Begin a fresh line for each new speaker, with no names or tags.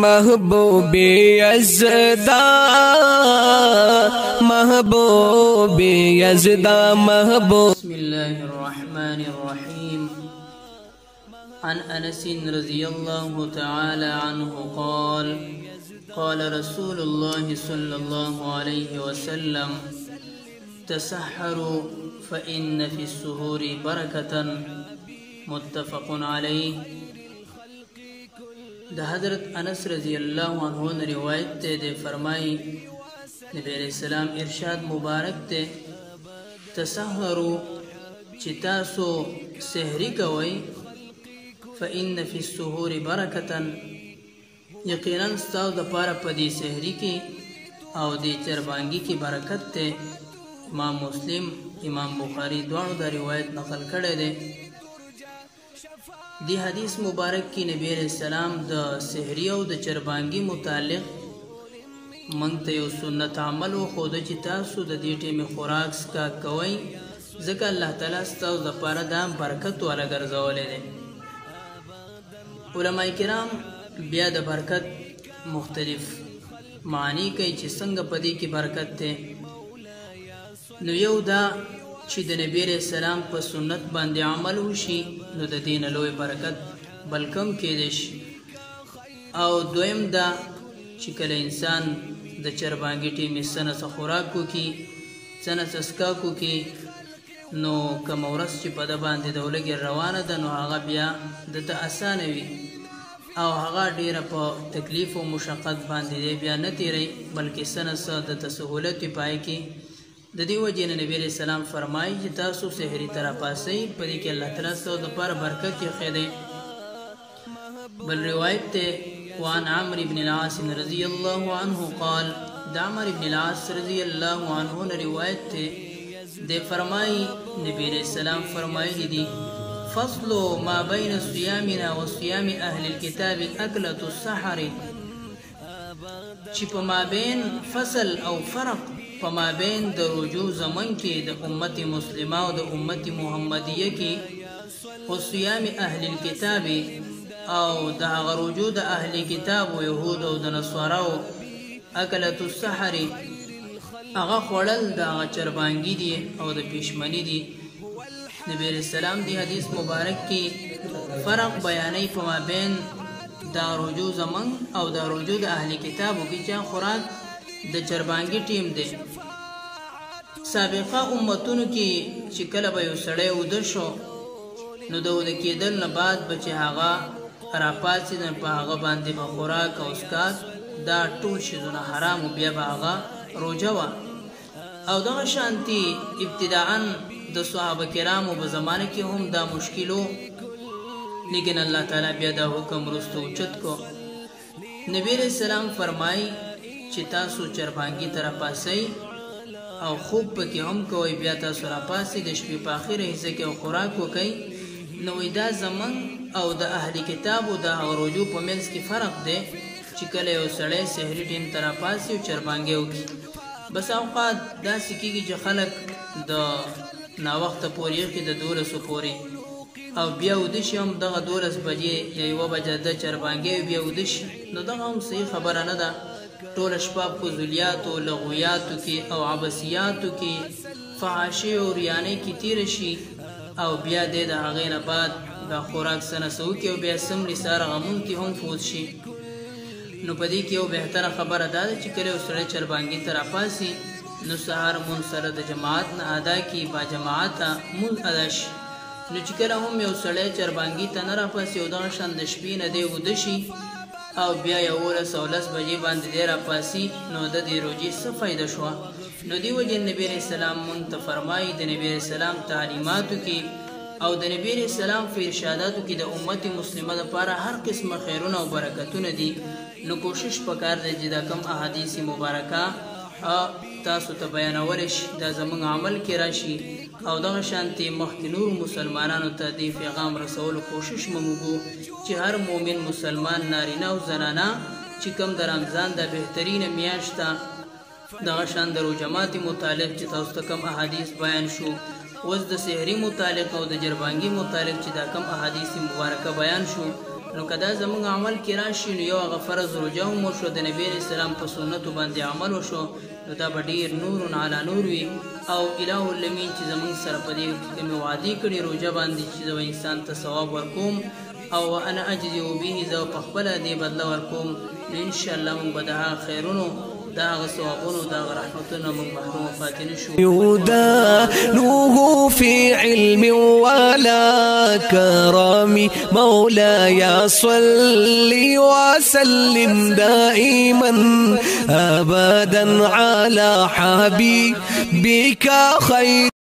محبوب یزدا محبوب یزدا محبوب.
بسم الله الرحمن الرحيم. عن أنس رضي الله تعالى عنه قال قال رسول الله صلى الله عليه وسلم تسحروا فإن في السحور بركة متفق عليه. ده حضرت انس رضی اللہ عنہ نے روایت تے دے فرمائی نبی علیہ السلام ارشاد مبارک تے تسحروا چتاسو سحری کوئی فإن في السحور برکتا یقینا ستاو د پاره پدی سحری کی او دی چربانگی کی برکت تے. امام مسلم امام بخاری دوانو دا روایت نقل کړي دي. دی حدیث مبارک کی نبی علیہ السلام د سحری او د چربانگی متعلق منگ ته یو سنت عمل و خود چې تاسو د دې ټیمه خوراک سکا کوئ ځکه الله تعالی ستاسو د پاره دا برکت والا ګرځولې ده. علماء کرام بیا د برکت مختلف معنی کوي چې څنګه پدې کې برکت ده. نو یو دا چې د نبی علیہ السلام په سنت باندې عمل وشي نو د دین لوی برکت بلکم کېدې شي. او دویم دا چې کله انسان د چربانګي ټیمې سنه خوراک کوي سنه سسکا کوي نو کوم ورځ چې په د باندې د ولګي روانه ده نو هغه بیا د ته اسانه وي او هغه ډیره په تکلیف او مشقت باندې بیا نه تیری بلکې سنه سره د سہولت پای کې د دې وجه نه نبی رسول الله فرمایي چې تاسو سحری تر پاسي پدې کې الله تعالی ستاسو د پر برکت یې خېده. بل روایت ته وان عمرو بن العاص رضی الله عنه قال د عمرو بن العاص رضی الله عنه روایت ته د فرمایي نبی رسول الله فرمایي دي فصل ما بين صيامنا وصيام اهل الكتاب اكله السحر چې په مابین فصل او فرق په مابین د رجوع زمن کې د امت مسلمه او د امت محمدیه کې او صيام اهل الكتاب او د رجوع د اهل کتاب او يهود او د نصاراو اکلت السحر هغه خړل د چربانګي دي او د پښمنی دي. نبی رسول الله دی حدیث مبارک کې فرق بیانې په مابین دا رجوع زمن او دا رجوع د اهل کتابو کې چې خوراک د چربانګي ټیم دی. سابقه امتونو کې چې کله به یو سړی وده شو نو د وده کېدل نه بعد به چې هغه راپاسېد په هغه باندې به خوراک او اسکاک دا ټول شیزونه حرام و بیا به هغه روژه وه. او دغه شانتي ابتداءً د صحابه کرامو په زمانه کې هم دا مشکل و لیکن الله تعالی بیا دا حکم وروسته اوچت کو. نبی علیہ السلام فرمایي چې تاسو چربانګي تر پاسئ او خوب پکې هم کوئ بیا تاسو را پاسئ د شپې په اخره حصہ کې خوراک وکئ. نو دا زمن او د اهل کتابو د رجوع په منځ کې فرق دی چې کله یو سړی سحری ټیم تر پاسئ او چربانګي وکړي. بس اوقات داسې کېږي چې خلک د ناوخته پورې کې د 12 پورې او بیا ودشي هم دغه 12 بجې یا 1 بجه د چربانګي بیا ودشي نو دغه هم صحیح خبره نه ده. ټول شپه په ذلیات او لغویاتو کې او عباسیاتو کې فحاشي او ریانه کې تیر شي او بیا د هغې نه بعد دا خوراک سنه سو کې او بیا سمري سره غمون کې هم فوت شي. نو په دې کې یو بهتره خبره ده چې کله سړی چربانګي تر پاسي نو سهار مون سره د جماعت نه ادا کی با جماعت مون ادا شي. نو چې کله هم یو سړی چربانګي ته نه راپاسي او دغه شان د شپې نه دی ودشي او بیا 11 بجې باندې دی راپاسي نو د دې روزي څه فایده شوه. نو دی وجه نبی علیہ السلام مون ته فرمایي د نبی علیہ السلام تعلیماتو کې او د نبی علیہ السلام په ارشاداتو کې د امت مسلمه لپاره هر قسمه خیرونه او برکتونه دي. نو کوشش وکړئ چې دا کم احادیث مبارکه تاسو ته بیانول شي دا زموږ عمل کې راشي او دغه شانتي مخکې نور مسلمانانو ته د پیغام رسولو کوشش موږ چې هر مؤمن مسلمان نارینه او زنانه چې کوم د رمضان د بهترینه میاشت دغه شان د روجمات متعلق چې تاسو ته کوم احادیث بیان شو اوس د سحری متعلق او د جربانګي متعلق چې دا کوم احادیث مبارکه بیان شو نو کدا زمونږ عمل کې راشي نو یو هغه فرض روژه هم وشو د نبي علیه السلام په سنتو باندې عمل وشو نو دا به ډېر نور علی نور وي او اله الامین چې زمونږ سره په دې کومې وعدې کړي روژه باندې چې زه انسان ته ثواب ورکوم او انا اجزي به زه په خپله دې بدله ورکوم نو انشاءالله موږ به د هغه خیرونو دا ثوابونو دا رحمتونو موږ محروم پاتې نشو.
يدانوه في علم ولا كرم مولاي صل وسلم دائما ابدا على حبيبك خير